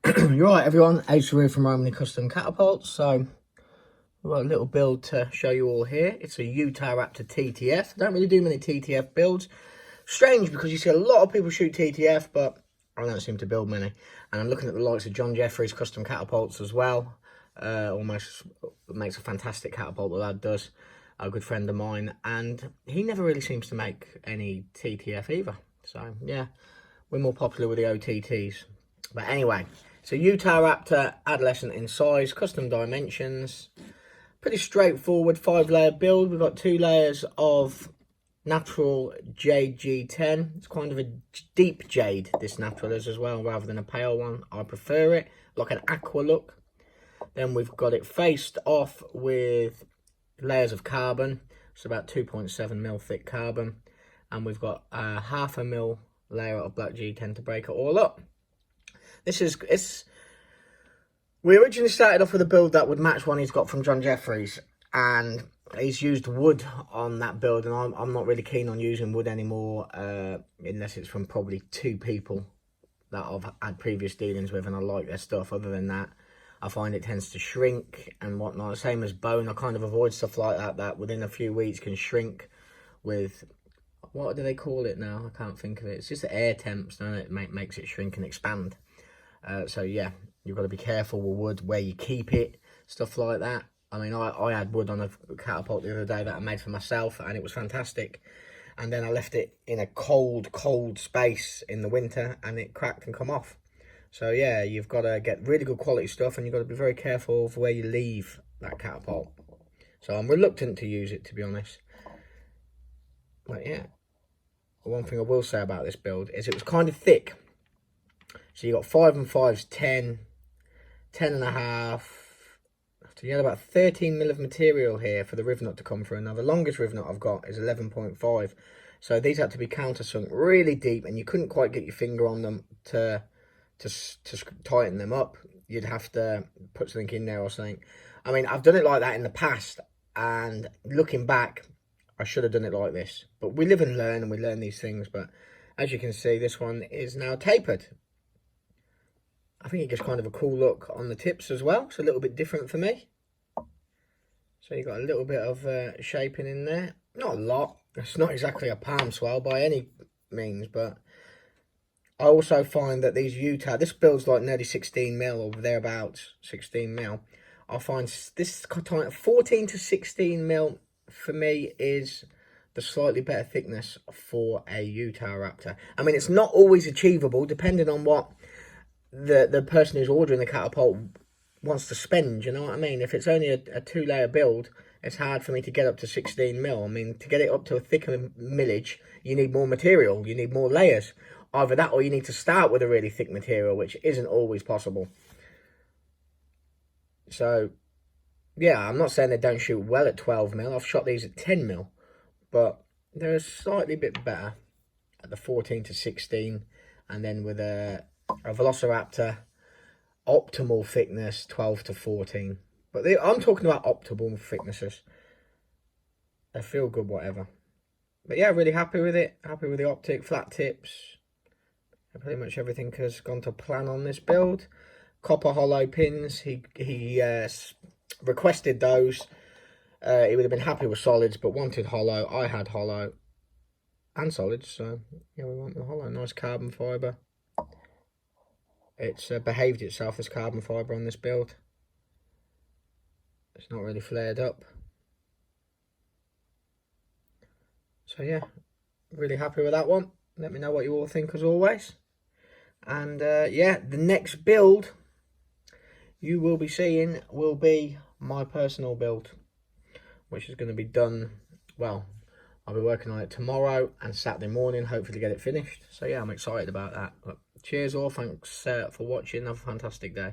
You're right, everyone. Adrian from Romany Custom Catapults. So we've got a little build to show you all here. It's a Utah-Raptor TTF. I don't really do many TTF builds. Strange, because you see a lot of people shoot TTF, but I don't seem to build many. And I'm looking at the likes of John Jeffries Custom Catapults as well. Almost makes a fantastic catapult, the lad does. A good friend of mine, and he never really seems to make any TTF either. So yeah, we're more popular with the OTTs. But anyway, it's a Utah-Raptor adolescent in size, custom dimensions. Pretty straightforward 5-layer build. We've got 2 layers of natural jade G10. It's kind of a deep jade, this natural is as well, rather than a pale one. I prefer it, like an aqua look. Then we've got it faced off with layers of carbon. It's about 2.7mm thick carbon. And we've got a 0.5mm layer of black G10 to break it all up. We originally started off with a build that would match one he's got from John Jeffries, and he's used wood on that build, and I'm not really keen on using wood anymore, unless it's from probably 2 people that I've had previous dealings with and I like their stuff. Other than that, I find it tends to shrink and whatnot. Same as bone, I kind of avoid stuff like that, that within a few weeks can shrink with, what do they call it now? I can't think of it. It's just the air temps, and it makes it shrink and expand. So yeah, you've got to be careful with wood, where you keep it, stuff like that. I mean, I had wood on a catapult the other day that I made for myself, and it was fantastic. And then I left it in a cold space in the winter, and it cracked and come off. So yeah, you've got to get really good quality stuff, and you've got to be very careful of where you leave that catapult. So I'm reluctant to use it, to be honest. But yeah, one thing I will say about this build is it was kind of thick. So you got 5 and 5s, 10, 10.5. So you had about 13mm of material here for the riv nut to come through. Now the longest riv nut I've got is 11.5. So these had to be countersunk really deep, and you couldn't quite get your finger on them to tighten them up. You'd have to put something in there or something. I mean, I've done it like that in the past, and looking back, I should have done it like this. But we live and learn, and we learn these things. But as you can see, this one is now tapered. I think it gives kind of a cool look on the tips as well. It's a little bit different for me. So you've got a little bit of shaping in there. Not a lot. It's not exactly a palm swell by any means, but I also find that these Utah, this build's like nearly 16mm or thereabouts, 16mm. I find this kind of 14 to 16mm for me is the slightly better thickness for a Utah-Raptor. I mean, it's not always achievable, depending on what the person who's ordering the catapult wants to spend, you know what I mean? If it's only a 2-layer build, it's hard for me to get up to 16mm. I mean, to get it up to a thicker millage, you need more material, you need more layers. Either that, or you need to start with a really thick material, which isn't always possible. So yeah, I'm not saying they don't shoot well at 12mm. I've shot these at 10mm, but they're a slightly bit better at the 14 to 16, and then with a Velociraptor optimal thickness 12 to 14. But I'm talking about optimal thicknesses. They feel good, whatever. But yeah, really happy with it. Happy with the optic, flat tips. Pretty much everything has gone to plan on this build. Copper hollow pins. He requested those. He would have been happy with solids, but wanted hollow. I had hollow and solids, so yeah, we want the hollow. Nice carbon fibre. It's behaved itself, this carbon fibre on this build. It's not really flared up. So yeah, really happy with that one. Let me know what you all think as always. And yeah, the next build you will be seeing will be my personal build, which is going to be done, well, I'll be working on it tomorrow and Saturday morning, hopefully get it finished. So yeah, I'm excited about that. But cheers all, thanks for watching, have a fantastic day.